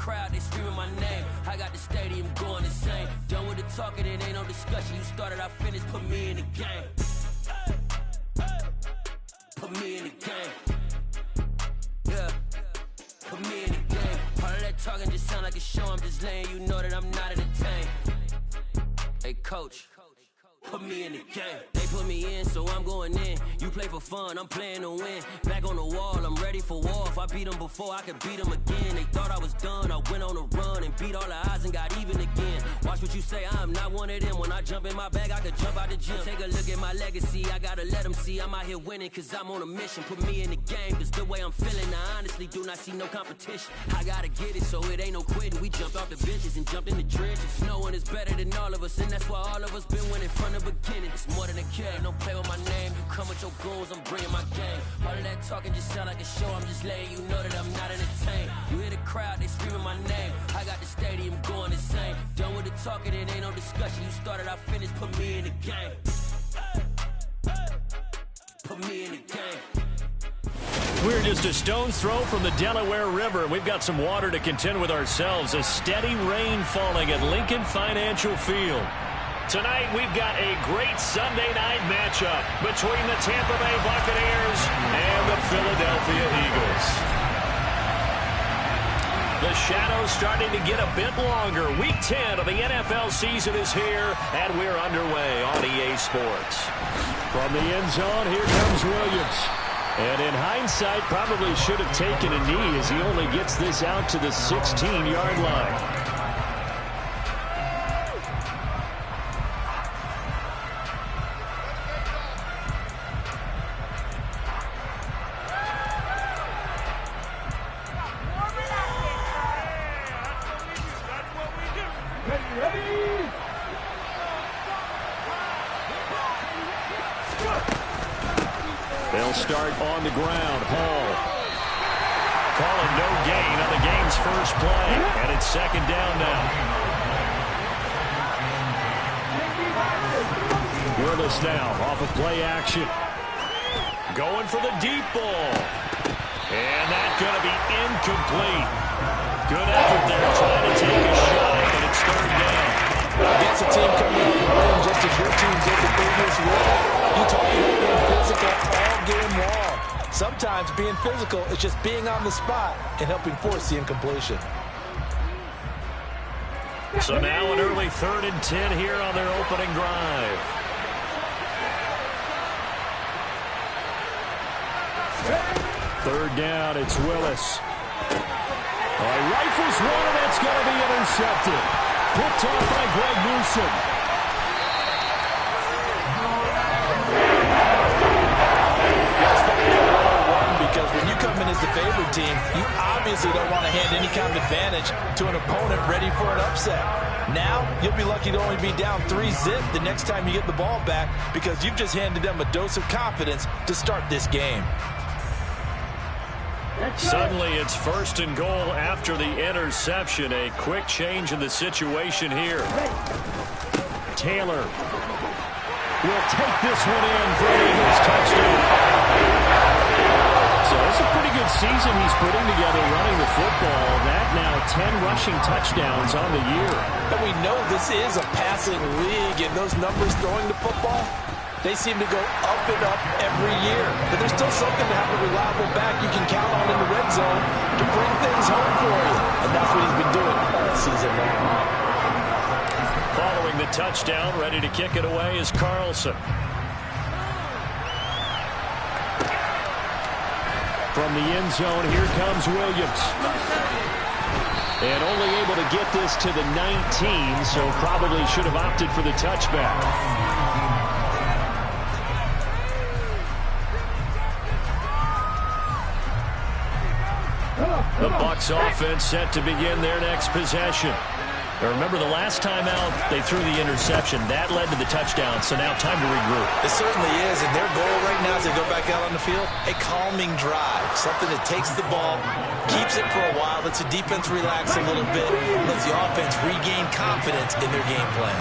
crowd, they screaming my name. I got the stadium going insane. Done with the talking, it ain't no discussion. You started, I finished, put me in the game. Put me in the game. Yeah, put me in the game. All of that talking just sound like a show. I'm just letting you know that I'm not entertained. Hey, coach, put me in the game. They put me in, so I'm going in. You play for fun, I'm playing to win. Back on the wall, I'm ready for war. If I beat them before, I could beat them again. They thought I was done, I went on a run and beat all the odds and got even again. Watch what you say, I'm not one of them. When I jump in my bag, I could jump out the gym. Take a look at my legacy, I gotta let them see I'm out here winning, cause I'm on a mission. Put me in the game, cause the way I'm feeling, I honestly do not see no competition. I gotta get it, so it ain't no quitting. We jumped off the benches and jumped in the trenches. No one is better than all of us, and that's why all of us been winning from the beginning. It's more than a game, don't play with my name. You come with your goons, I'm bringing my game. All of that talking just sound like a show. I'm just letting you know that I'm not entertained. You hear the crowd, they screaming my name. I got the stadium going insane. Done with the talking, it ain't no discussion. You started, I finished, put me in the game. Put me in the game. We're just a stone's throw from the Delaware River, and we've got some water to contend with ourselves. A steady rain falling at Lincoln Financial Field. Tonight, we've got a great Sunday night matchup between the Tampa Bay Buccaneers and the Philadelphia Eagles. The shadow's starting to get a bit longer. Week 10 of the NFL season is here, and we're underway on EA Sports. From the end zone, here comes Williams. And in hindsight, probably should have taken a knee as he only gets this out to the 16-yard line. They'll start on the ground. Hall calling no gain on the game's first play, and it's second down now. Willis now off of play action. Going for the deep ball. And that's going to be incomplete. Good effort there trying to take a shot, and it's third down. Against a team coming up and winning just as your team did the previous week, you talk about being physical all game long. Sometimes being physical is just being on the spot and helping force the incompletion. So now an early 3rd and 10 here on their opening drive. Third down, it's Willis. Rifles one, and that's going to be intercepted. Picked off by Greg Newsome. Because when you come in as the favored team, you obviously don't want to hand any kind of advantage to an opponent ready for an upset. Now, you'll be lucky to only be down 3-zip the next time you get the ball back because you've just handed them a dose of confidence to start this game. Suddenly, it's 1st and goal after the interception. A quick change in the situation here. Taylor will take this one in for an Eagles touchdown. So it's a pretty good season he's putting together running the football. That now 10 rushing touchdowns on the year. And we know this is a passing league, and those numbers throwing the football, they seem to go up and up every year. But there's still something to have a reliable back you can count on in the red zone to bring things home for you. And that's what he's been doing all season long. Following the touchdown, ready to kick it away is Carlson. From the end zone, here comes Williams. And only able to get this to the 19, so probably should have opted for the touchback. The Bucs offense set to begin their next possession. Now remember, the last time out, they threw the interception. That led to the touchdown, so now time to regroup. It certainly is, and their goal right now as they go back out on the field, a calming drive, something that takes the ball, keeps it for a while, lets the defense relax a little bit, lets the offense regain confidence in their game plan.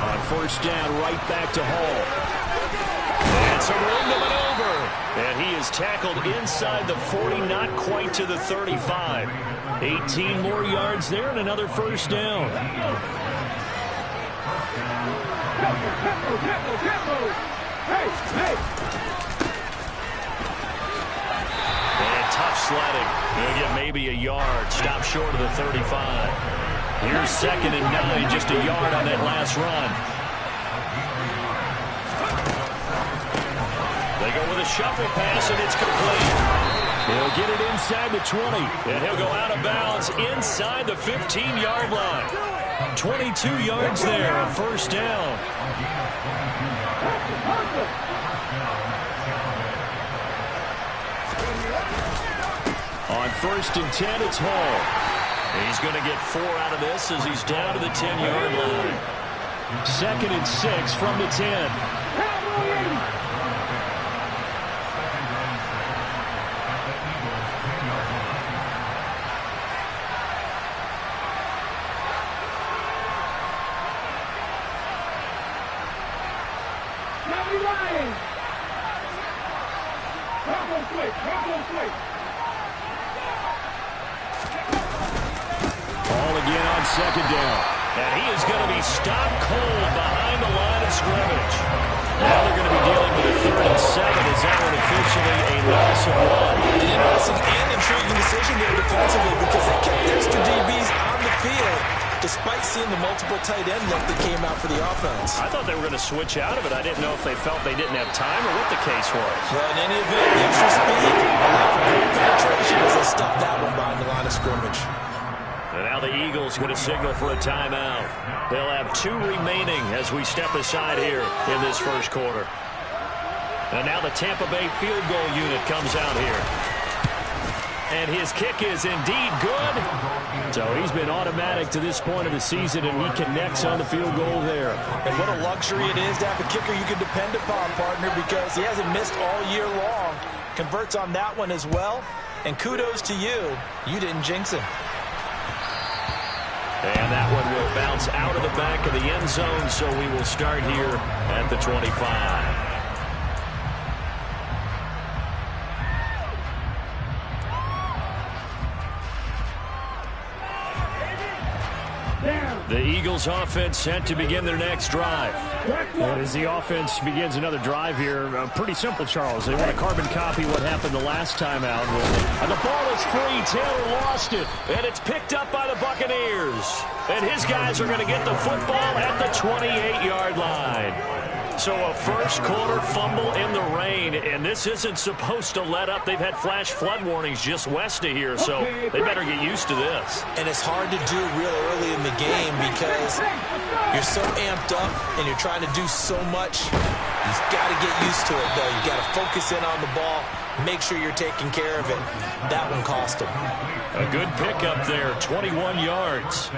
On 1st down, right back to Hall. And some room to maneuver. And he is tackled inside the 40, not quite to the 35. 18 more yards there and another first down. And tough sledding. He'll get maybe a yard. Stop short of the 35. Here's 2nd and 9, just a yard on that last run. They go with a shuffle pass, and it's complete. He'll get it inside the 20, and he'll go out of bounds inside the 15-yard line. 22 yards there, a first down. On 1st and 10, it's Hall. He's going to get 4 out of this as he's down to the 10-yard line. 2nd and 6 from the 10. Ball again on 2nd down. And he is going to be stopped cold behind the line of scrimmage. Now they're going to be dealing with a 3rd and 7 as that one officially a loss of 1. An interesting and intriguing decision there defensively because they kept extra DBs on the field despite seeing the multiple tight end look that came out for the offense. I thought they were going to switch out of it. I didn't know if they felt they didn't have time or what the case was. Well, in any event, the extra speed allowed for great penetration as they stuffed that one behind the line of scrimmage. And now the Eagles going to signal for a timeout. They'll have 2 remaining as we step aside here in this first quarter. And now the Tampa Bay field goal unit comes out here. And his kick is indeed good. So he's been automatic to this point of the season, and he connects on the field goal there. And what a luxury it is to have a kicker you can depend upon, partner, because he hasn't missed all year long. Converts on that one as well. And kudos to you. You didn't jinx him. And that one will bounce out of the back of the end zone, so we will start here at the 25. The Eagles offense set to begin their next drive. And as the offense begins another drive here, pretty simple, Charles. They want to carbon copy what happened the last time out. And the ball is free. Taylor lost it. And it's picked up by the Buccaneers. And his guys are going to get the football at the 28-yard line. So a first quarter fumble in the rain, and this isn't supposed to let up. They've had flash flood warnings just west of here, so they better get used to this. And it's hard to do real early in the game because you're so amped up and you're trying to do so much. You've got to get used to it, though. You've got to focus in on the ball, make sure you're taking care of it. That one cost them. A good pickup there, 21 yards.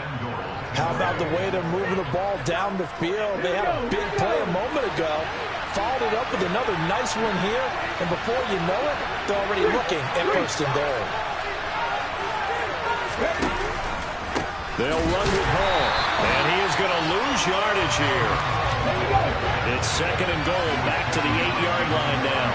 How about the way they're moving the ball down the field? They had a big play a moment ago. Followed it up with another nice one here. And before you know it, they're already looking at 1st and goal. They'll run with Hall. And he is going to lose yardage here. It's 2nd and goal. Back to the 8-yard line now.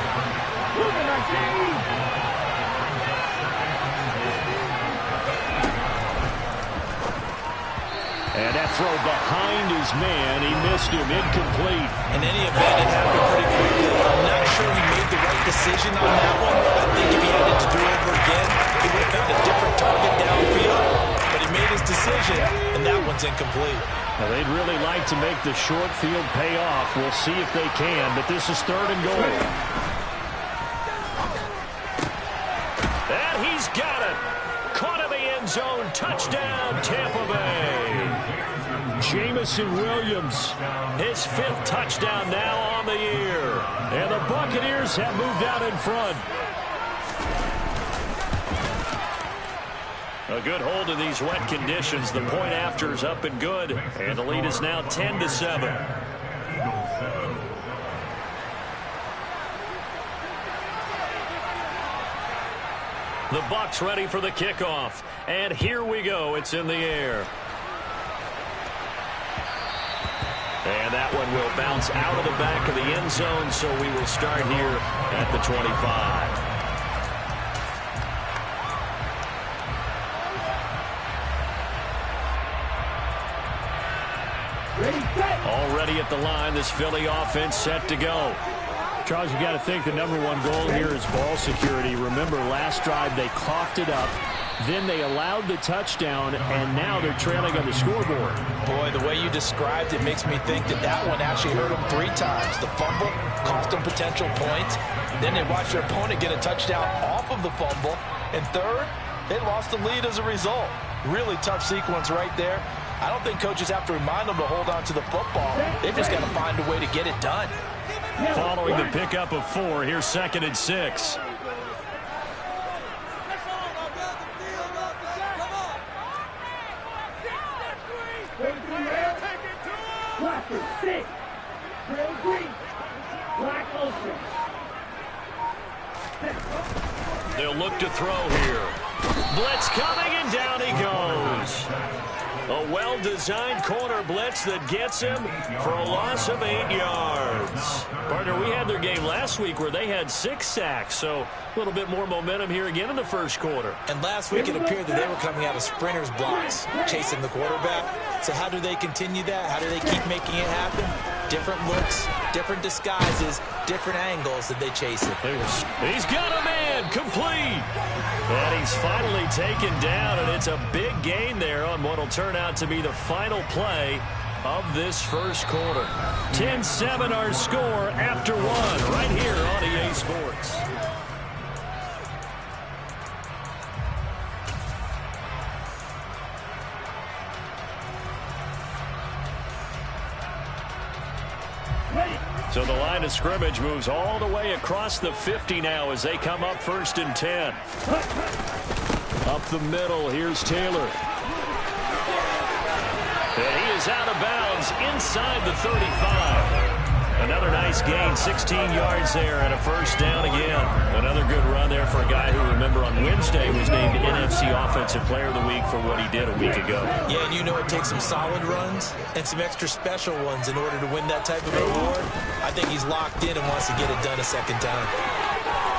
And that throw behind his man, he missed him, incomplete. In any event, it happened pretty quickly. I'm not sure he made the right decision on that one. I think if he had it to do over again, he would have found a different target downfield. But he made his decision, and that one's incomplete. Now, they'd really like to make the short field pay off. We'll see if they can, but this is 3rd and goal. And he's got it. Caught in the end zone. Touchdown, Tampa Bay. Jameson Williams, his 5th touchdown now on the year. And the Buccaneers have moved out in front. A good hold in these wet conditions. The point after is up and good. And the lead is now 10-7. The Bucs ready for the kickoff. And here we go. It's in the air. And that that one will bounce out of the back of the end zone, so we will start here at the 25. Already at the line, this Philly offense set to go. Charles, you got to think the number one goal here is ball security. Remember, last drive they coughed it up, then they allowed the touchdown, and now they're trailing on the scoreboard. Boy, the way you described it makes me think that one actually hurt them 3 times. The fumble cost them potential points. Then they watched their opponent get a touchdown off of the fumble. And third, they lost the lead as a result. Really tough sequence right there. I don't think coaches have to remind them to hold on to the football. They've just got to find a way to get it done. Following the pickup of 4, here's 2nd and 6. They'll look to throw here. Blitz coming, and down he goes. A well-designed corner blitz that gets him for a loss of 8 yards. Partner, we had their game last week where they had 6 sacks, so a little bit more momentum here again in the first quarter. And last week it appeared that they were coming out of sprinters blocks, chasing the quarterback. So how do they continue that? How do they keep making it happen? Different looks, different disguises, different angles that they chase it. He's got a man, complete. And he's finally taken down, and it's a big gain there on what will turn out to be the final play of this first quarter. 10-7 our score after 1 right here on EA Sports. So the line of scrimmage moves all the way across the 50 now as they come up 1st and 10. Up the middle, here's Taylor. And he is out of bounds inside the 35. Another nice gain, 16 yards there and a first down again. Another good run there for a guy who, remember, on Wednesday was named NFC Offensive Player of the Week for what he did a week ago. Yeah, and you know it takes some solid runs and some extra special ones in order to win that type of award. I think he's locked in and wants to get it done a second time.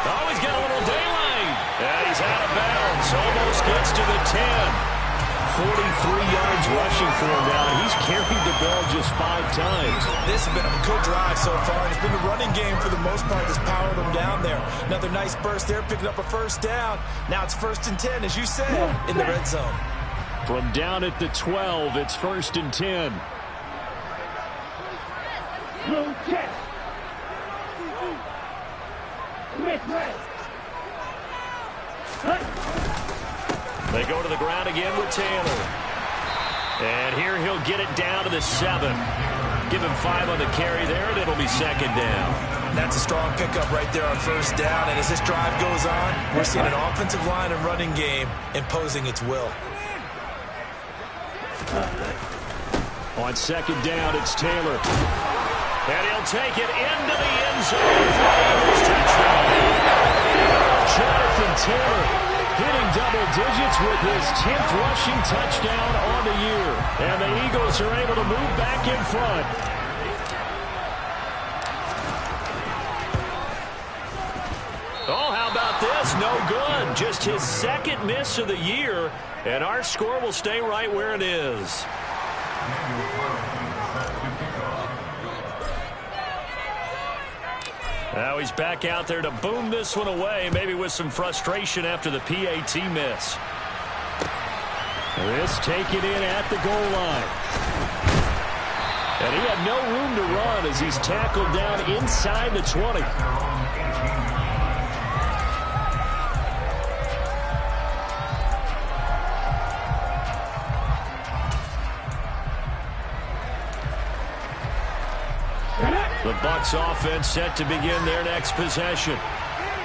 Oh, he's got a little daylight. And he's out of bounds. Almost gets to the 10. 43 yards rushing for him now. He's carried the ball just 5 times. This has been a good drive so far. It's been the running game for the most part that's powered him down there. Another nice burst there, picking up a first down. Now it's 1st and 10, as you said, in the red zone. From down at the 12, it's 1st and 10. They go to the ground again with Taylor. And here he'll get it down to the 7. Give him 5 on the carry there, and it'll be 2nd down. That's a strong pickup right there on 1st down. And as this drive goes on, we're seeing an offensive line and running game imposing its will. On 2nd down, it's Taylor. And he'll take it into the end zone for the Eagles touchdown. Jonathan Taylor hitting double digits with his 10th rushing touchdown on the year. And the Eagles are able to move back in front. Oh, how about this? No good. Just his 2nd miss of the year. And our score will stay right where it is. Now he's back out there to boom this one away, maybe with some frustration after the PAT miss. This taken in at the goal line. And he had no room to run as he's tackled down inside the 20. The Bucs offense set to begin their next possession.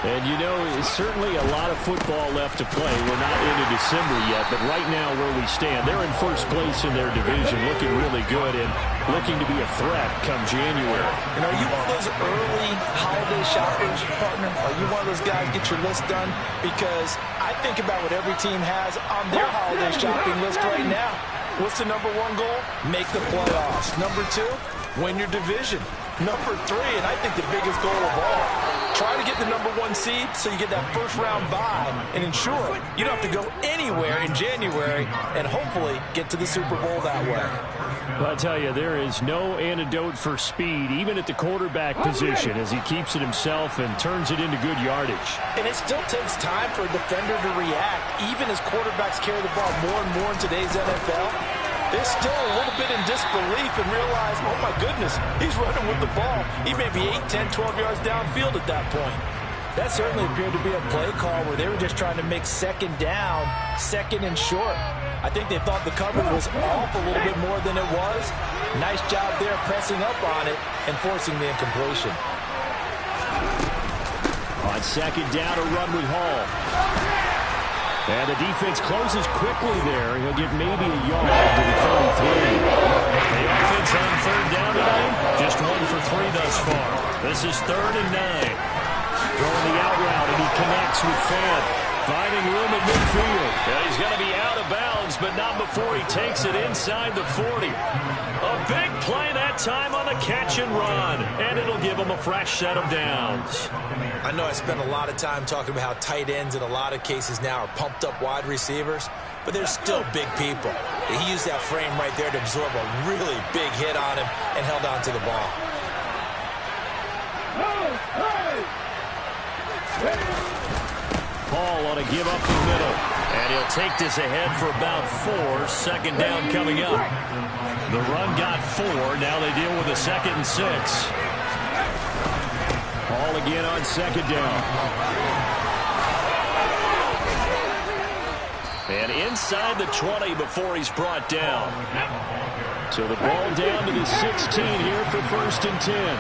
And, you know, certainly a lot of football left to play. We're not into December yet, but right now where we stand, they're in 1st place in their division, looking really good and looking to be a threat come January. And are you one of those early holiday shoppers, partner? Are you one of those guys get your list done? Because I think about what every team has on their holiday shopping list right now. What's the #1 goal? Make the playoffs. #2, win your division. Number 3, and I think the biggest goal of all, try to get the number 1 seed so you get that first-round bye and ensure you don't have to go anywhere in January and hopefully get to the Super Bowl that way. Well, I'll tell you, there is no antidote for speed, even at the quarterback position, as he keeps it himself and turns it into good yardage. And it still takes time for a defender to react, even as quarterbacks carry the ball more and more in today's NFL. They're still a little bit in disbelief and realize, oh my goodness, he's running with the ball. He may be 8, 10, 12 yards downfield at that point. That certainly appeared to be a play call where they were just trying to make second down, second and short. I think they thought the coverage was off a little bit more than it was. Nice job there pressing up on it and forcing the incompletion. On second down, a run with Hall. And the defense closes quickly there. He'll get maybe a yard to the 33. The offense on third down tonight, just 1 for 3 thus far. This is 3rd and 9. Throwing the out route, and he connects with Fant. Finding room at midfield. Yeah, he's going to be out of bounds, but not before he takes it inside the 40. A big play that time on the catch and run, and it'll give him a fresh set of downs. I know I spent a lot of time talking about how tight ends in a lot of cases now are pumped up wide receivers, but they're still big people. He used that frame right there to absorb a really big hit on him and held on to the ball. Hall ought to give up the middle. And he'll take this ahead for about 4. Second down coming up. The run got 4. Now they deal with a 2nd and 6. Hall again on second down. And inside the 20 before he's brought down. So the ball down to the 16 here for 1st and 10.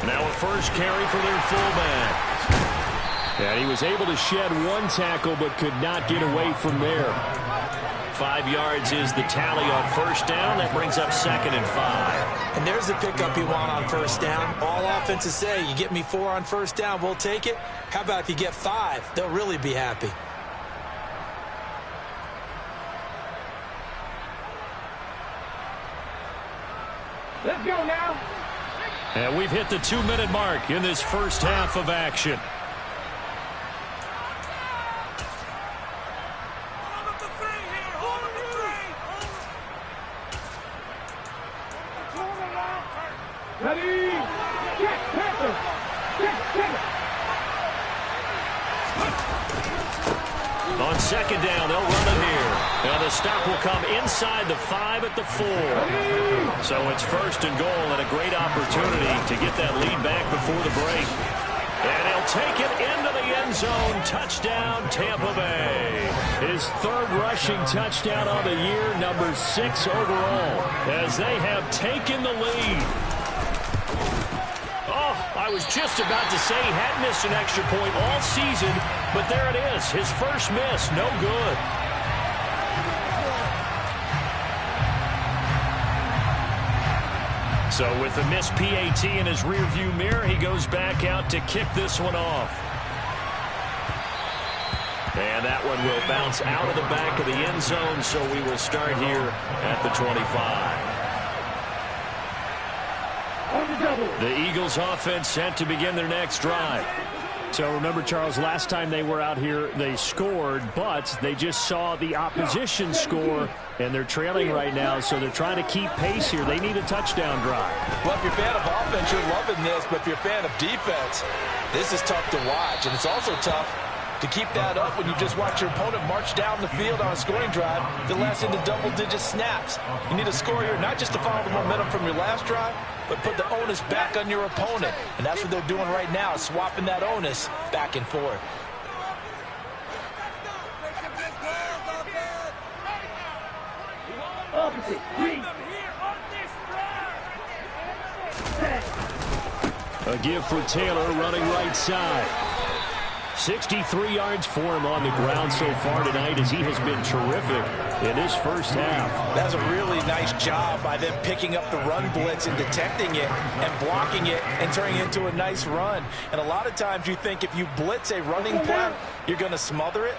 Now a first carry for their fullback. And he was able to shed 1 tackle but could not get away from there. 5 yards is the tally on first down. That brings up 2nd and 5. And there's the pickup you want on first down. All offenses say, you get me 4 on first down, we'll take it. How about if you get 5? They'll really be happy. Let's go now. And we've hit the 2-minute mark in this first half of action. Ready? Check, Panther. Check. On second down, they'll run it here. Now the stop will come inside the 5 at the 4. So it's 1st and goal and a great opportunity to get that lead back before the break. And he'll take it into the end zone. Touchdown, Tampa Bay. His 3rd rushing touchdown of the year, number 6 overall, as they have taken the lead. Oh, I was just about to say he hadn't missed an extra point all season, but there it is. His first miss, no good. So with the missed PAT in his rearview mirror, he goes back out to kick this one off. And that one will bounce out of the back of the end zone, so we will start here at the 25. The Eagles offense set to begin their next drive. So remember, Charles, last time they were out here, they scored, but they just saw the opposition score, and they're trailing right now, so they're trying to keep pace here. They need a touchdown drive. Well, if you're a fan of offense, you're loving this, but if you're a fan of defense, this is tough to watch, and it's also tough to keep that up when you just watch your opponent march down the field on a scoring drive that lasts into double-digit snaps. You need a score here, not just to follow the momentum from your last drive, but put the onus back on your opponent. And that's what they're doing right now, swapping that onus back and forth. Opposite. A give for Taylor running right side. 63 yards for him on the ground so far tonight as he has been terrific in his first half. That's a really nice job by them picking up the run blitz and detecting it and blocking it and turning it into a nice run. And a lot of times you think if you blitz a running play, you're going to smother it.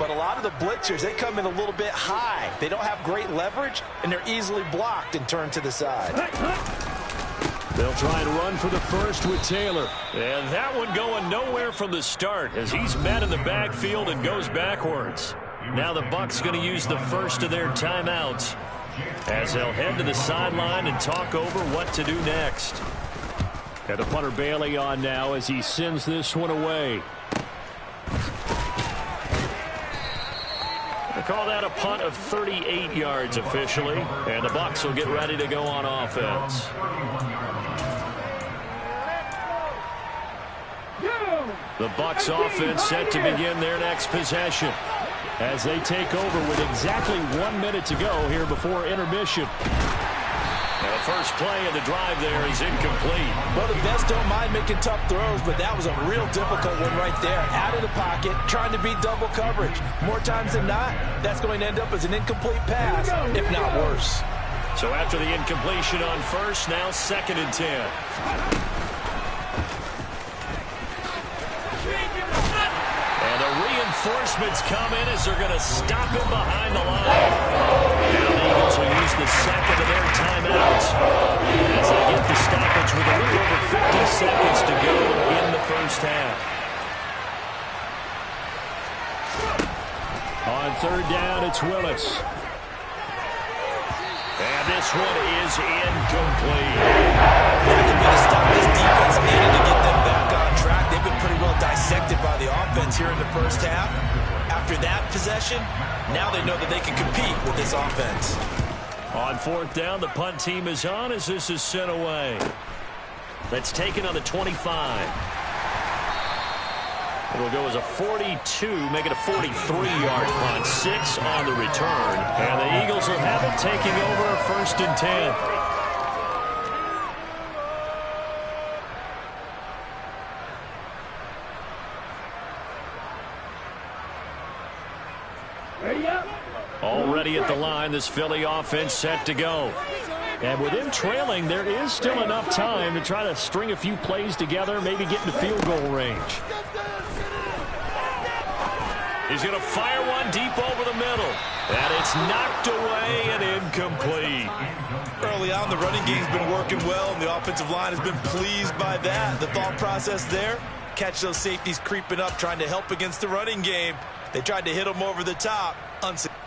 But a lot of the blitzers, they come in a little bit high. They don't have great leverage, and they're easily blocked and turned to the side. They'll try and run for the first with Taylor. And that one going nowhere from the start as he's met in the backfield and goes backwards. Now the Bucs going to use the first of their timeouts as they'll head to the sideline and talk over what to do next. And the punter Bailey on now as he sends this one away. They call that a punt of 38 yards officially, and the Bucs will get ready to go on offense. The Bucs offense set to begin their next possession as they take over with exactly 1 minute to go here before intermission. Now the first play of the drive there is incomplete. Well, the best don't mind making tough throws, but that was a real difficult one right there. Out of the pocket, trying to beat double coverage. More times than not, that's going to end up as an incomplete pass, if not worse. So after the incompletion on first, now 2nd and 10. Reinforcements come in as they're going to stop him behind the line. Now the Eagles will use the second of their timeouts as they get the stoppage with a little over 50 seconds to go in the first half. On 3rd down, it's Willis. And this one is incomplete. That could be the stop this defense needed to get them back on track. They've been pretty well dissected by the offense here in the first half. After that possession, now they know that they can compete with this offense. On 4th down, the punt team is on as this is sent away. That's taken on the 25. It'll go as a 42, make it a 43-yard punt. 6 on the return. And the Eagles will have it taking over a 1st and 10. Already at the line, this Philly offense set to go. And with them trailing, there is still enough time to try to string a few plays together, maybe get into field goal range. He's going to fire one deep over the middle. And it's knocked away and incomplete. Early on, the running game's been working well, and the offensive line has been pleased by that. The thought process there, catch those safeties creeping up, trying to help against the running game. They tried to hit them over the top. Unsuccessful.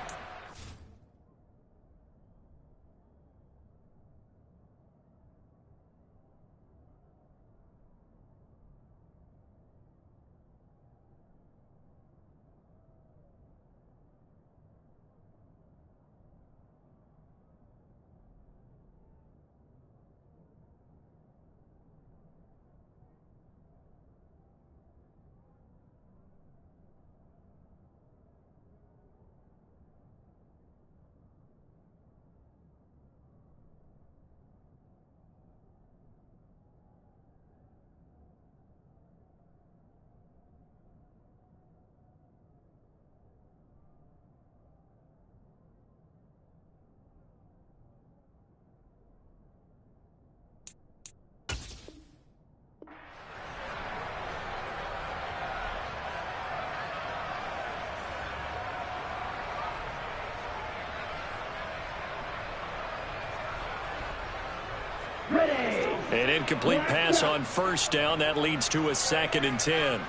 An incomplete pass on 1st down. That leads to a 2nd and 10.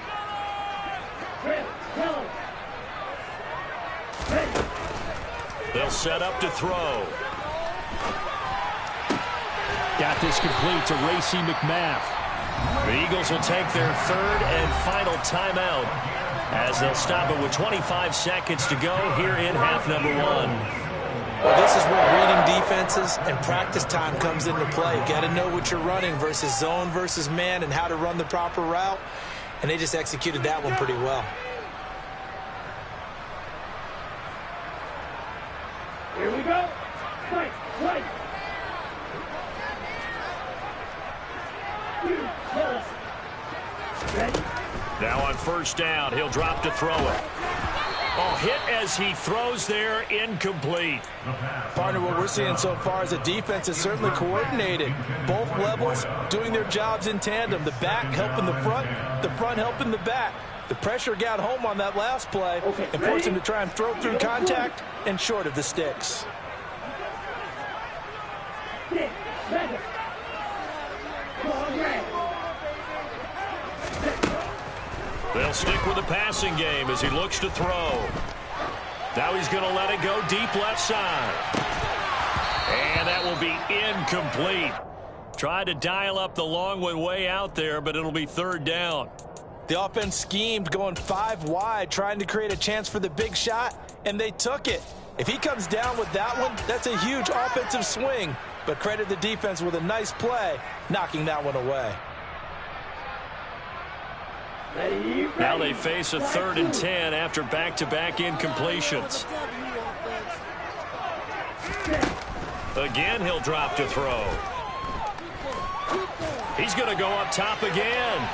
They'll set up to throw. Got this complete to Racey McMath. The Eagles will take their 3rd and final timeout as they'll stop it with 25 seconds to go here in half number 1. Well, this is where reading defenses and practice time comes into play. You got to know what you're running versus zone versus man and how to run the proper route. And they just executed that one pretty well. Here we go. Fight, fight. Now on 1st down, he'll drop to throw it. Oh, hit as he throws there, incomplete. Partner, what we're seeing so far is the defense is certainly coordinated. Both levels doing their jobs in tandem. The back helping the front helping the back. The pressure got home on that last play and forced him to try and throw through contact and short of the sticks. They'll stick with the passing game as he looks to throw. Now he's going to let it go deep left side. And that will be incomplete. Tried to dial up the long one way out there, but it'll be third down. The offense schemed going 5 wide, trying to create a chance for the big shot, and they took it. If he comes down with that one, that's a huge offensive swing. But credit the defense with a nice play, knocking that one away. Now they face a 3rd and 10 after back-to-back incompletions. Again, he'll drop to throw. He's going to go up top again.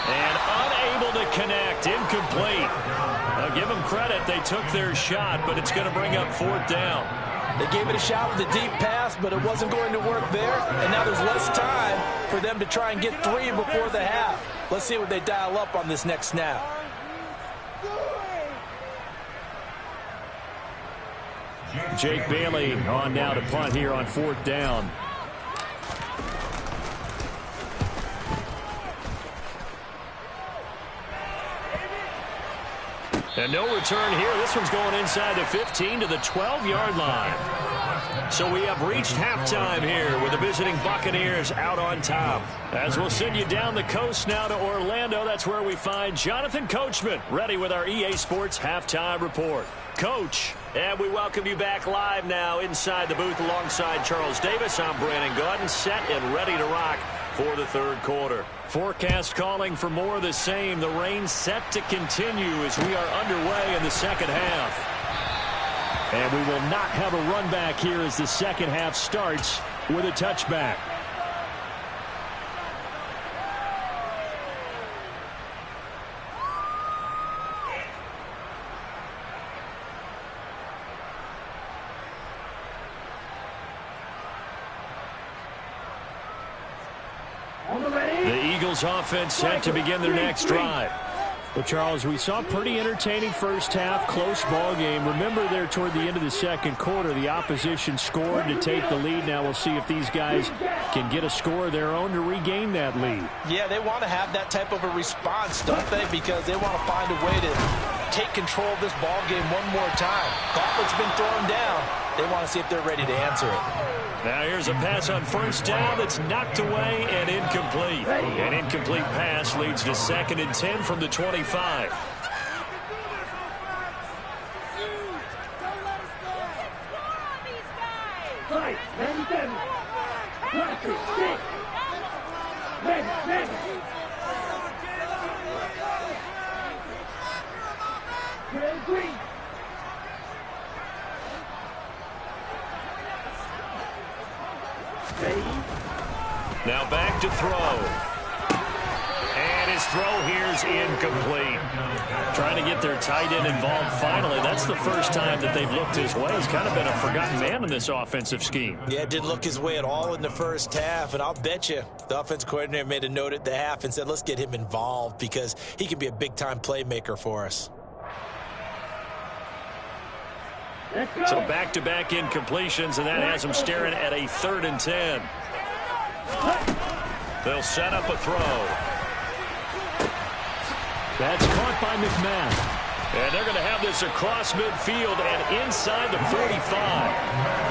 And unable to connect, incomplete. I'll give them credit, they took their shot, but it's going to bring up 4th down. They gave it a shot with a deep pass, but it wasn't going to work there. And now there's less time for them to try and get 3 before the half. Let's see what they dial up on this next snap. Jake Bailey on now to punt here on 4th down. And no return here. This one's going inside the 15 to the 12-yard line. So we have reached halftime here with the visiting Buccaneers out on top. As we'll send you down the coast now to Orlando, that's where we find Jonathan Coachman ready with our EA Sports Halftime Report. Coach, and we welcome you back live now inside the booth alongside Charles Davis. I'm Brandon Gaudin, set and ready to rock for the 3rd quarter. Forecast calling for more of the same. The rain set to continue as we are underway in the 2nd half. And we will not have a run back here as the 2nd half starts with a touchback. The Eagles offense set to begin their next drive. Well, Charles, we saw a pretty entertaining first half, close ball game. Remember there toward the end of the 2nd quarter, the opposition scored to take the lead. Now we'll see if these guys can get a score of their own to regain that lead. Yeah, they want to have that type of a response, don't they? Because they want to find a way to take control of this ball game one more time. Gauntlet's been thrown down. They want to see if they're ready to answer it. Now here's a pass on 1st down that's knocked away and incomplete. An incomplete pass leads to 2nd and 10 from the 25. Now back to throw. And his throw here's incomplete. Trying to get their tight end involved finally. That's the first time that they've looked his way. He's kind of been a forgotten man in this offensive scheme. Yeah, it didn't look his way at all in the first half. And I'll bet you the offensive coordinator made a note at the half and said, let's get him involved because he can be a big-time playmaker for us. So back-to-back incompletions, and that has him staring at a 3rd and 10. They'll set up a throw. That's caught by McMahon. And they're going to have this across midfield and inside the 45.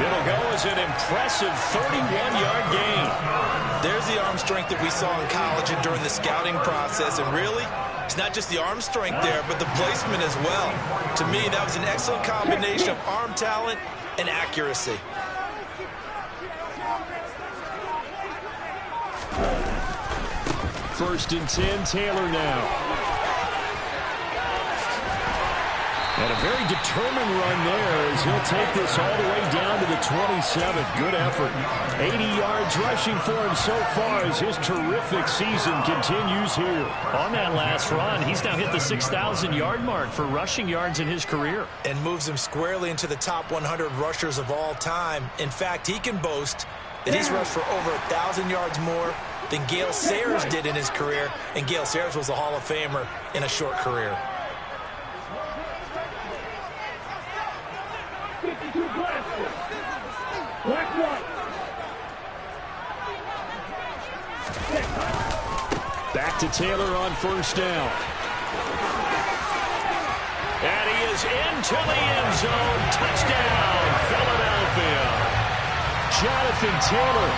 It'll go as an impressive 31-yard gain. There's the arm strength that we saw in college and during the scouting process. And really, it's not just the arm strength there, but the placement as well. To me, that was an excellent combination of arm talent and accuracy. First and 10, Taylor now. And a very determined run there as he'll take this all the way down to the 27. Good effort. 80 yards rushing for him so far as his terrific season continues here. On that last run, he's now hit the 6,000-yard mark for rushing yards in his career. And moves him squarely into the top 100 rushers of all time. In fact, he can boast that he's rushed for over 1,000 yards more than Gale Sayers did in his career, and Gale Sayers was a Hall of Famer in a short career. 52 Glasgow. Black one. Back to Taylor on first down. And he is into the end zone. Touchdown, Philadelphia. Jonathan Taylor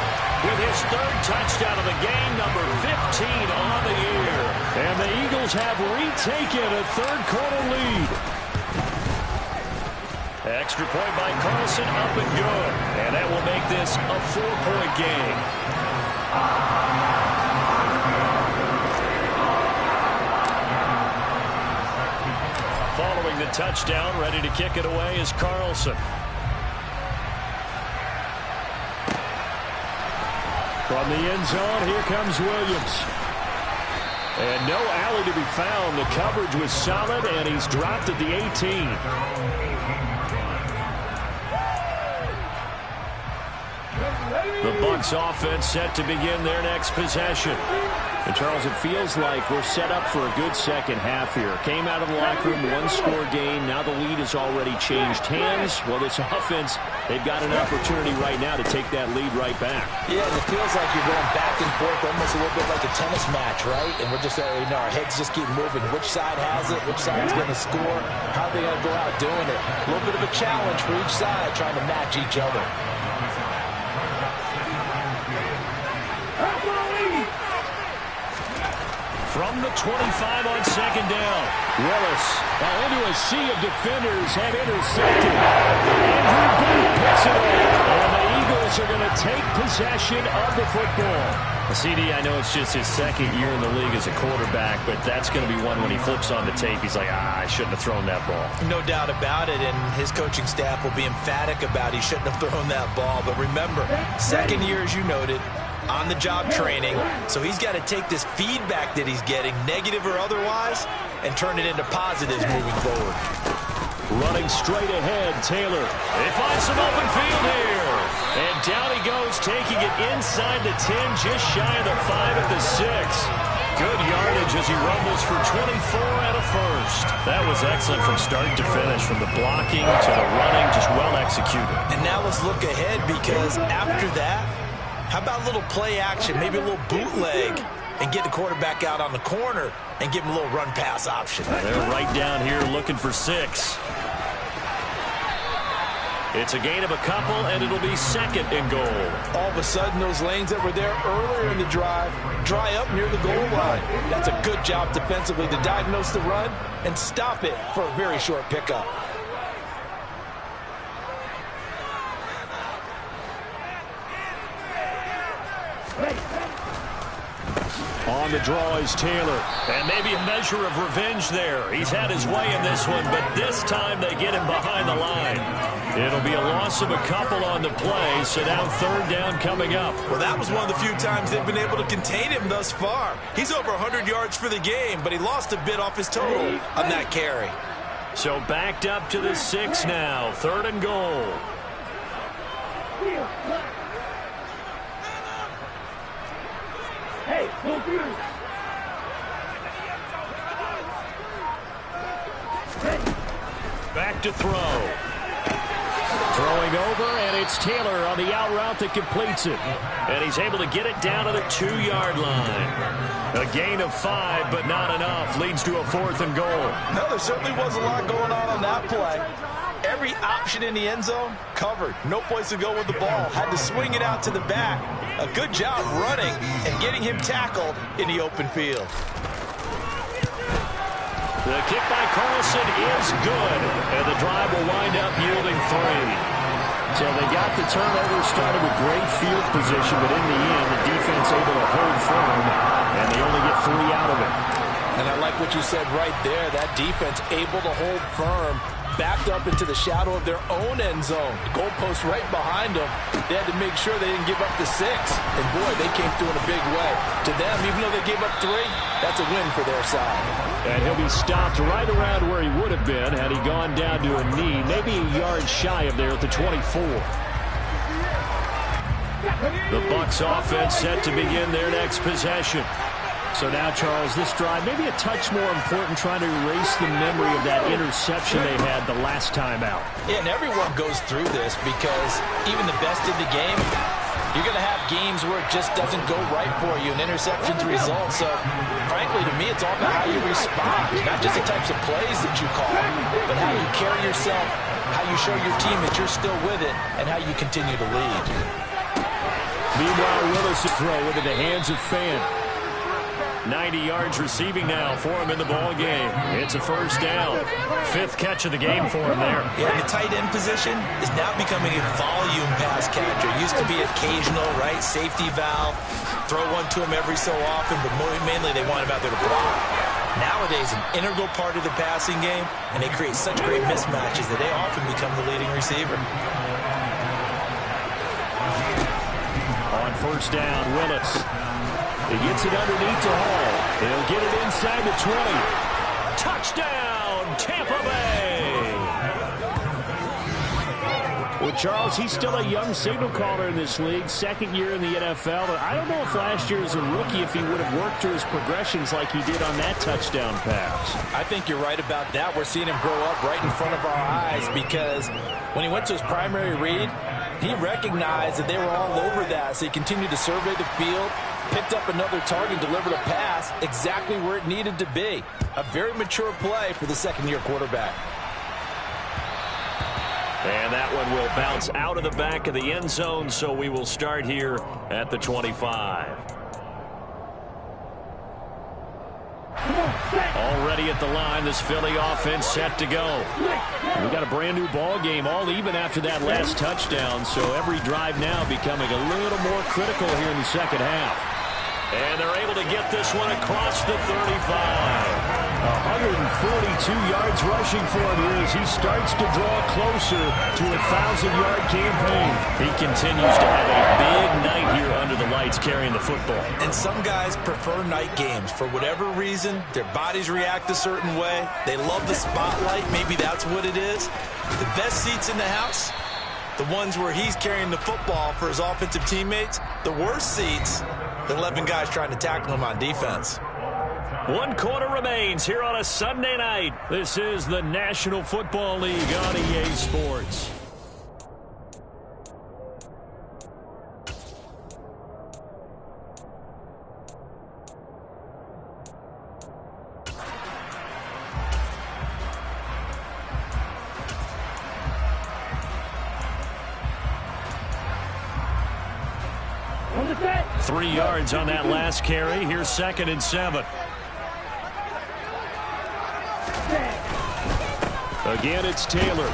With his third touchdown of the game, number 15 on the year. And the Eagles have retaken a third-quarter lead. Extra point by Carlson, up and good. And that will make this a 4-point game. Following the touchdown, ready to kick it away is Carlson. From the end zone, here comes Williams. And no alley to be found. The coverage was solid, and he's dropped at the 18. The Bucs offense set to begin their next possession. And, Charles, it feels like we're set up for a good second half here. Came out of the locker room, one-score game. Now the lead has already changed hands. Well, this offense, they've got an opportunity right now to take that lead right back. Yeah, and it feels like you're going back and forth, almost a little bit like a tennis match, right? And we're just, our heads just keep moving. Which side has it? Which side's going to score? How are they going to go out doing it? A little bit of a challenge for each side, trying to match each other. From the 25 on second down. Willis, into a sea of defenders, had intercepted. Andrew Booth picks it up. And the Eagles are going to take possession of the football. CD, I know it's just his second year in the league as a quarterback, but that's going to be one when he flips on the tape. He's like, I shouldn't have thrown that ball. No doubt about it, and his coaching staff will be emphatic about he shouldn't have thrown that ball. But remember, second year, as you noted, on-the-job training, so he's got to take this feedback that he's getting, negative or otherwise, and turn it into positives moving forward. Running straight ahead, Taylor. They find some open field here. And down he goes, taking it inside the 10, just shy of the 5 at the 6. Good yardage as he rumbles for 24 and a first. That was excellent from start to finish, from the blocking to the running, just well executed. And now let's look ahead, because after that, how about a little play action, maybe a little bootleg, and get the quarterback out on the corner and give him a little run-pass option. They're right down here looking for 6. It's a gain of a couple, and it'll be second and goal. All of a sudden, those lanes that were there earlier in the drive dry up near the goal line. That's a good job defensively to diagnose the run and stop it for a very short pickup. On the draw is Taylor. And maybe a measure of revenge there. He's had his way in this one, but this time they get him behind the line. It'll be a loss of a couple on the play, so now third down coming up. Well, that was one of the few times they've been able to contain him thus far. He's over 100 yards for the game, but he lost a bit off his total on that carry. So backed up to the 6 now, third and goal. Hey, no fear. Back to throw. Throwing over, and it's Taylor on the out route that completes it. And he's able to get it down to the 2-yard line. A gain of 5, but not enough. Leads to a fourth and goal. No, there certainly was a lot going on that play. Every option in the end zone covered. No place to go with the ball. Had to swing it out to the back. A good job running and getting him tackled in the open field. The kick by Carlson is good, and the drive will wind up yielding 3. So they got the turnover started with great field position, but in the end, the defense able to hold firm, and they only get 3 out of it. And I like what you said right there. That defense able to hold firm, backed up into the shadow of their own end zone. The goalpost right behind them. They had to make sure they didn't give up the 6. And, boy, they came through in a big way. To them, even though they gave up 3, that's a win for their side. And he'll be stopped right around where he would have been had he gone down to a knee, maybe a yard shy of there at the 24. The Bucs offense set to begin their next possession. So now, Charles, this drive maybe a touch more important, trying to erase the memory of that interception they had the last time out. Yeah, and everyone goes through this because even the best in the game, you're going to have games where it just doesn't go right for you, and interceptions result. So, frankly, to me, it's all about how you respond, not just the types of plays that you call, but how you carry yourself, how you show your team that you're still with it, and how you continue to lead. Meanwhile, Willis' throw into the hands of Fant. 90 yards receiving now for him in the ball game. It's a first down. 5th catch of the game for him there. Yeah, the tight end position is now becoming a volume pass catcher. It used to be occasional, right? Safety valve. Throw one to him every so often, but mainly they want him out there to block. Nowadays, an integral part of the passing game, and they create such great mismatches that they often become the leading receiver. On first down, Willis. He gets it underneath to Hall. He'll get it inside the 20. Touchdown, Tampa Bay! Well, Charles, he's still a young signal caller in this league, 2nd year in the NFL. But I don't know if last year as a rookie, if he would have worked through his progressions like he did on that touchdown pass. I think you're right about that. We're seeing him grow up right in front of our eyes because when he went to his primary read, he recognized that they were all over that, so he continued to survey the field, picked up another target, delivered a pass exactly where it needed to be. A very mature play for the 2nd-year quarterback. And that one will bounce out of the back of the end zone, so we will start here at the 25. Already at the line, this Philly offense set to go. We got a brand new ball game, all even after that last touchdown, so every drive now becoming a little more critical here in the second half. And they're able to get this one across the 35. 142 yards rushing for him here as he starts to draw closer to a 1,000-yard campaign. He continues to have a big night here under the lights carrying the football. And some guys prefer night games. For whatever reason, their bodies react a certain way. They love the spotlight. Maybe that's what it is. The best seats in the house, the ones where he's carrying the football for his offensive teammates. The worst seats, the 11 guys trying to tackle him on defense. 1 quarter remains here on a Sunday night. This is the National Football League on EA Sports. On the set. 3 yards on that last carry. Here's 2nd and 7. Again, it's Taylor.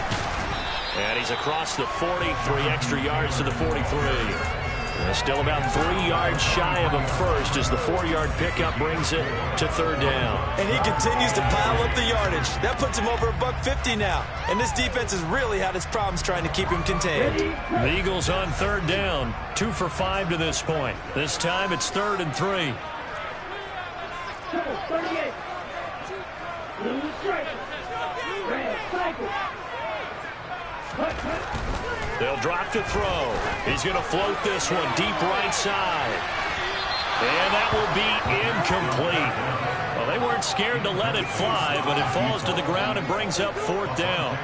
And he's across the 40, 3 extra yards to the 43. Still about 3 yards shy of a first as the 4-yard pickup brings it to 3rd down. And he continues to pile up the yardage. That puts him over $150 now. And this defense has really had its problems trying to keep him contained. The Eagles on 3rd down. 2 for 5 to this point. This time it's 3rd and 3. 38. Blue strike. Red cycle. They'll drop to throw. He's going to float this one deep right side. And that will be incomplete. Well, they weren't scared to let it fly, but it falls to the ground and brings up 4th down.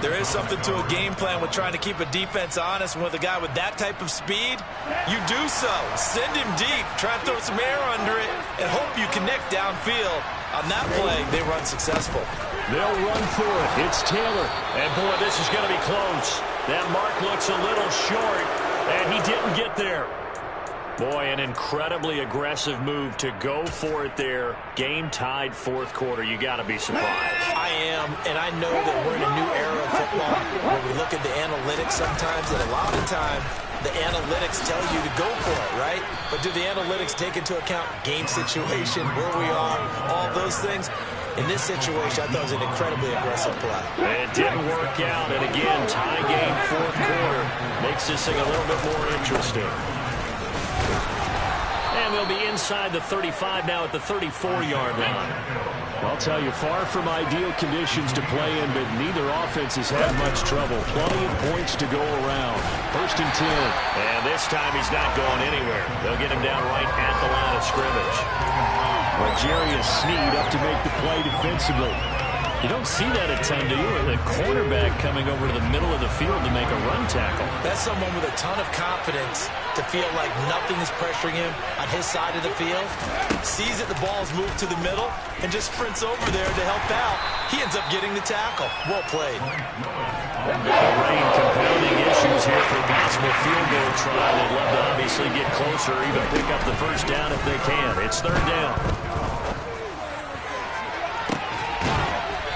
There is something to a game plan with trying to keep a defense honest. And with a guy with that type of speed, you do so. Send him deep. Try to throw some air under it and hope you connect downfield. On that play, they run successful. They'll run for it. It's Taylor. And, boy, this is going to be close. That mark looks a little short, and he didn't get there. Boy, an incredibly aggressive move to go for it there. Game tied 4th quarter. You got to be surprised. I am, and I know that we're in a new era of football where we look at the analytics sometimes, and a lot of the time the analytics tell you to go for it, right? But do the analytics take into account game situation, where we are, all those things? In this situation, I thought it was an incredibly aggressive play. It didn't work out, and again, tie game 4th quarter makes this thing a little bit more interesting. And And they'll be inside the 35 now at the 34-yard line. I'll tell you, far from ideal conditions to play in, but neither offense has had much trouble. Plenty of points to go around. 1st and 10. And this time he's not going anywhere. They'll get him down right at the line of scrimmage. L'Jarius Sneed up to make the play defensively. You don't see that a ton, do you? A cornerback coming over to the middle of the field to make a run tackle. That's someone with a ton of confidence to feel like nothing is pressuring him on his side of the field. Sees that the ball is moved to the middle and just sprints over there to help out. He ends up getting the tackle. Well played. The rain compounding issues here for a possible field goal try. They'd love to obviously get closer, even pick up the first down if they can. It's 3rd down.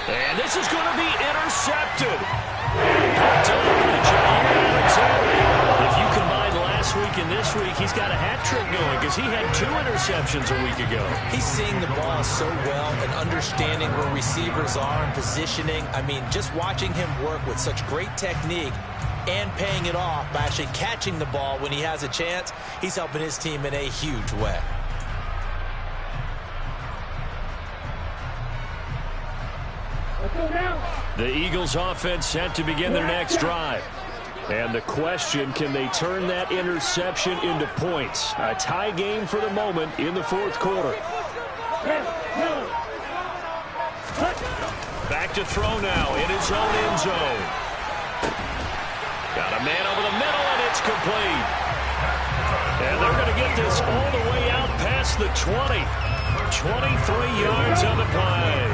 And this is going to be intercepted. If you combine last week and this week, he's got a hat trick going because he had 2 interceptions a week ago. He's seeing the ball so well and understanding where receivers are and positioning. I mean, just watching him work with such great technique and paying it off by actually catching the ball when he has a chance, he's helping his team in a huge way. The Eagles offense set to begin their next drive. And the question, can they turn that interception into points? A tie game for the moment in the 4th quarter. Back to throw now in his own end zone. Got a man over the middle, and it's complete. And they're going to get this all the way out past the 20. 23 yards on the play.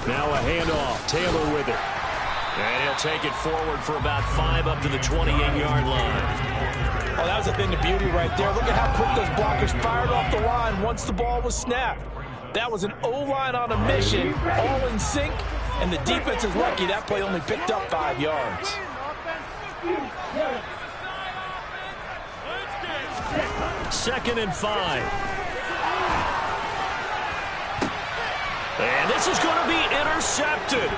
Now a handoff. Taylor with it. And he'll take it forward for about 5 up to the 28-yard line. Oh, that was a thing of beauty right there. Look at how quick those blockers fired off the line once the ball was snapped. That was an O-line on a mission, all in sync, and the defense is lucky that play only picked up 5 yards. 2nd and 5. And this is going to be intercepted.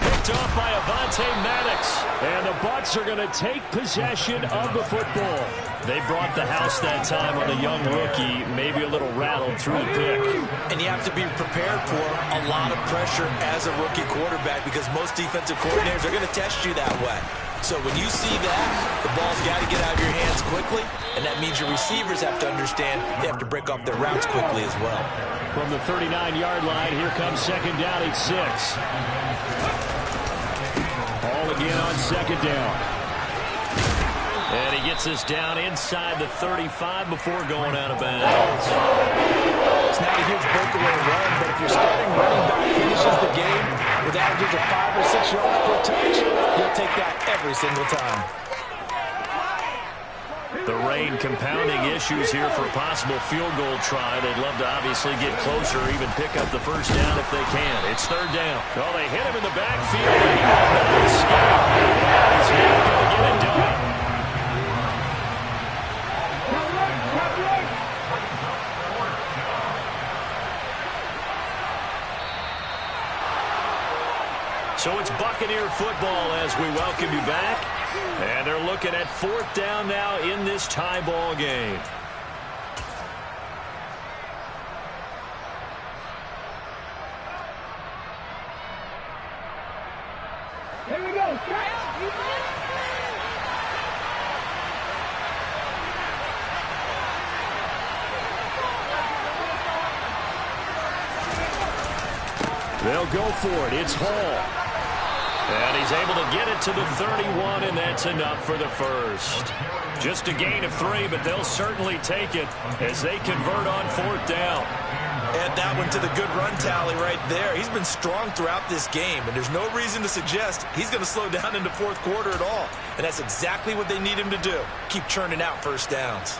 Picked off by Avonte Maddox. And the Bucs are going to take possession of the football. They brought the house that time on the young rookie, maybe a little rattled through the pick. And you have to be prepared for a lot of pressure as a rookie quarterback because most defensive coordinators are going to test you that way. So when you see that, the ball's got to get out of your hands quickly, and that means your receivers have to understand they have to break off their routes quickly as well. From the 39-yard line, here comes 2nd down at 6. Ball again on 2nd down. And he gets us down inside the 35 before going out of bounds. It's not a huge breakaway run, but if your starting running back finishes the game with averages of 5 or 6 yards per touch, you'll take that every single time. The rain compounding issues here for a possible field goal try. They'd love to obviously get closer, even pick up the first down if they can. It's 3rd down. Oh, they hit him in the backfield. He will not escape. He's not going to get it done. So it's Buccaneer football as we welcome you back. And they're looking at 4th down now in this tie ball game. Here we go. They'll go for it. It's Hall. And he's able to get it to the 31, and that's enough for the first. Just a gain of 3, but they'll certainly take it as they convert on 4th down. Add that one to the good run tally right there. He's been strong throughout this game, and there's no reason to suggest he's going to slow down in the 4th quarter at all. And that's exactly what they need him to do. Keep churning out first downs.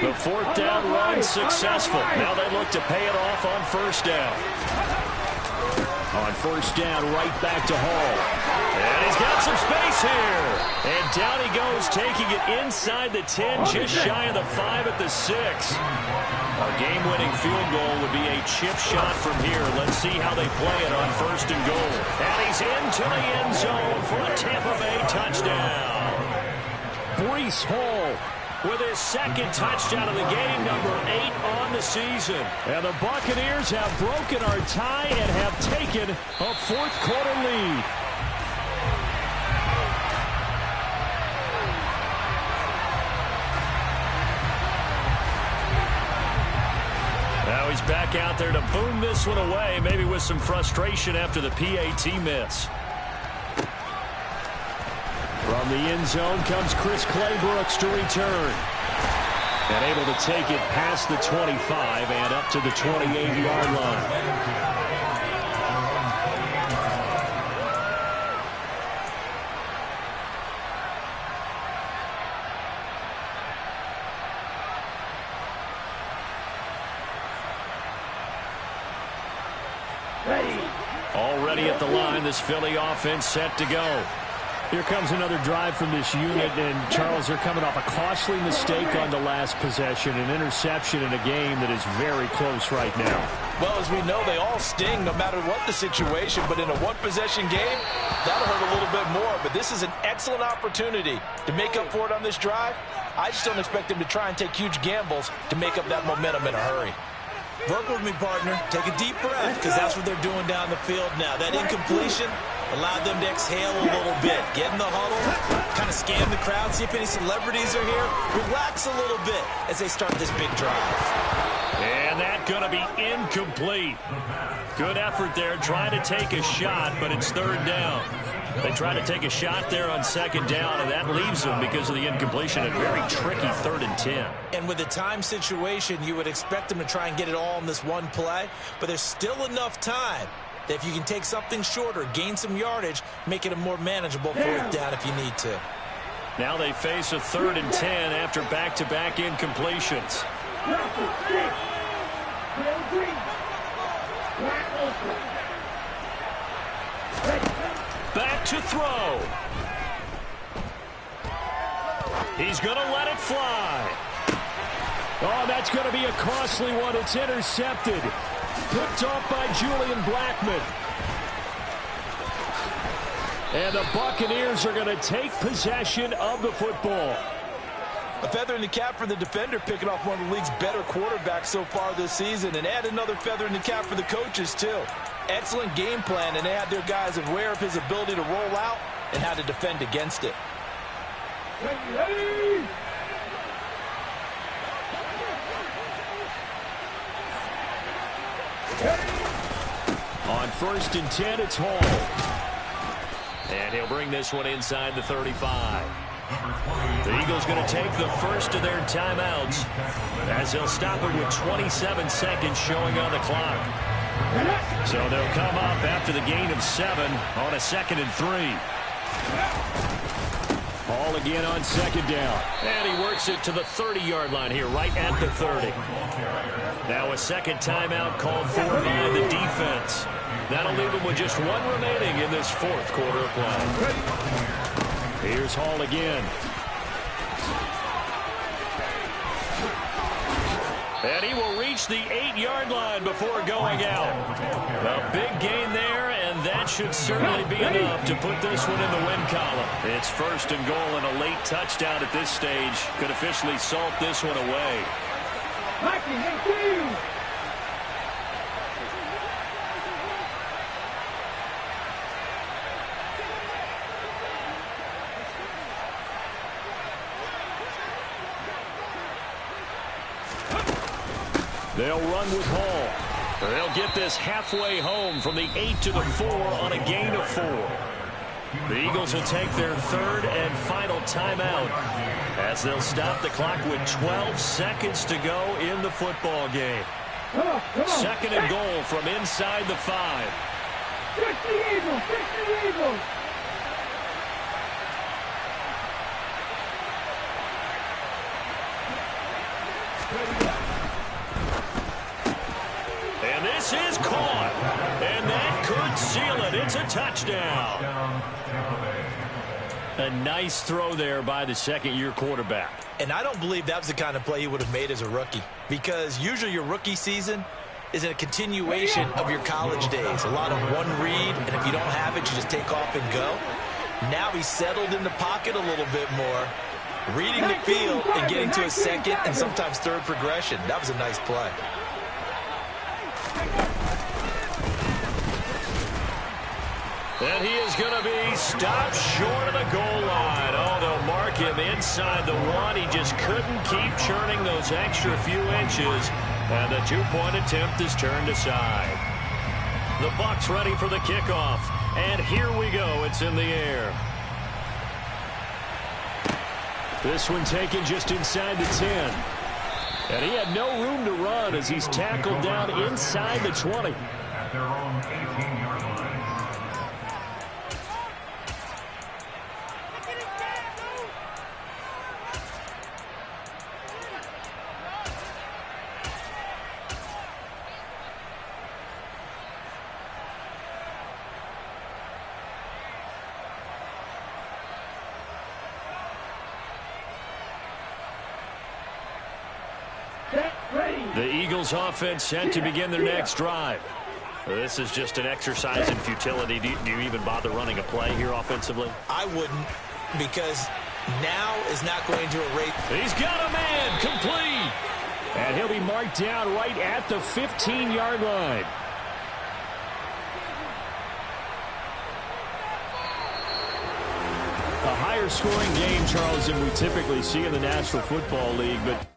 The 4th down run successful. Now they look to pay it off on 1st down. On first down, right back to Hall. And he's got some space here. And down he goes, taking it inside the 10, just shy of the 5 at the 6. A game-winning field goal would be a chip shot from here. Let's see how they play it on first and goal. And he's into the end zone for a Tampa Bay touchdown. Breece Hall with his second touchdown of the game, number 8 on the season. And the Buccaneers have broken our tie and have taken a fourth-quarter lead. Now he's back out there to boom this one away, maybe with some frustration after the PAT miss. From the end zone comes Chris Claybrooks to return. And able to take it past the 25 and up to the 28-yard line. Already at the line, this Philly offense set to go. Here comes another drive from this unit, and Charles, they're coming off a costly mistake on the last possession, an interception in a game that is very close right now. Well, as we know, they all sting no matter what the situation, but in a one-possession game, that'll hurt a little bit more. But this is an excellent opportunity to make up for it on this drive. I just don't expect them to try and take huge gambles to make up that momentum in a hurry. Work with me, partner. Take a deep breath, because that's what they're doing down the field now. That incompletion allowed them to exhale a little bit. Get in the huddle, kind of scan the crowd, see if any celebrities are here. Relax a little bit as they start this big drive. And that's going to be incomplete. Good effort there, trying to take a shot, but it's third down. They try to take a shot there on second down, and that leaves them, because of the incompletion, a very tricky 3rd and 10. And with the time situation, you would expect them to try and get it all in this one play, but there's still enough time that if you can take something shorter, gain some yardage, make it a more manageable 4th down if you need to. Now they face a 3rd and 10 after back-to-back incompletions. Back to throw. He's going to let it fly. Oh, that's going to be a costly one. It's intercepted. Picked off by Julian Blackmon. And the Buccaneers are going to take possession of the football. A feather in the cap for the defender, picking off one of the league's better quarterbacks so far this season, and add another feather in the cap for the coaches, too. Excellent game plan, and they had their guys aware of his ability to roll out and how to defend against it. On 1st and 10, it's Hall. And he'll bring this one inside the 35. The Eagles going to take the first of their timeouts as they'll stop it with 27 seconds showing on the clock. So they'll come up after the gain of 7 on a 2nd and 3. Hall again on 2nd down. And he works it to the 30-yard line here, right at the 30. Now a second timeout called for by the defense. That'll leave them with just 1 remaining in this 4th quarter of play. Here's Hall again. And he will reach the 8-yard line before going out. A big gain there, and that should certainly be enough to put this one in the win column. It's 1st and goal, and a late touchdown at this stage could officially salt this one away. They'll run with Hall. They'll get this halfway home from the 8 to the 4 on a gain of 4. The Eagles will take their 3rd and final timeout as they'll stop the clock with 12 seconds to go in the football game. 2nd and goal from inside the 5. Fix the Eagles! Fix the Eagles! And this is caught. And that could It's a touchdown. A nice throw there by the second-year quarterback. And I don't believe that was the kind of play he would have made as a rookie, because usually your rookie season is a continuation of your college days. A lot of one read, and if you don't have it, you just take off and go. Now he's settled in the pocket a little bit more, reading the field and getting to a second and sometimes third progression. That was a nice play. And he is going to be stopped short of the goal line. Oh, they'll mark him inside the one. He just couldn't keep churning those extra few inches. And the two-point attempt is turned aside. The Bucs ready for the kickoff. And here we go. It's in the air. This one taken just inside the 10. And he had no room to run as he's tackled down inside the 20. At their own 18-yard line. The Eagles offense set to begin their next drive. This is just an exercise in futility. Do you even bother running a play here offensively? I wouldn't, because now is not going to erase. He's got a man complete. And he'll be marked down right at the 15-yard line. A higher scoring game, Charles, than we typically see in the National Football League, but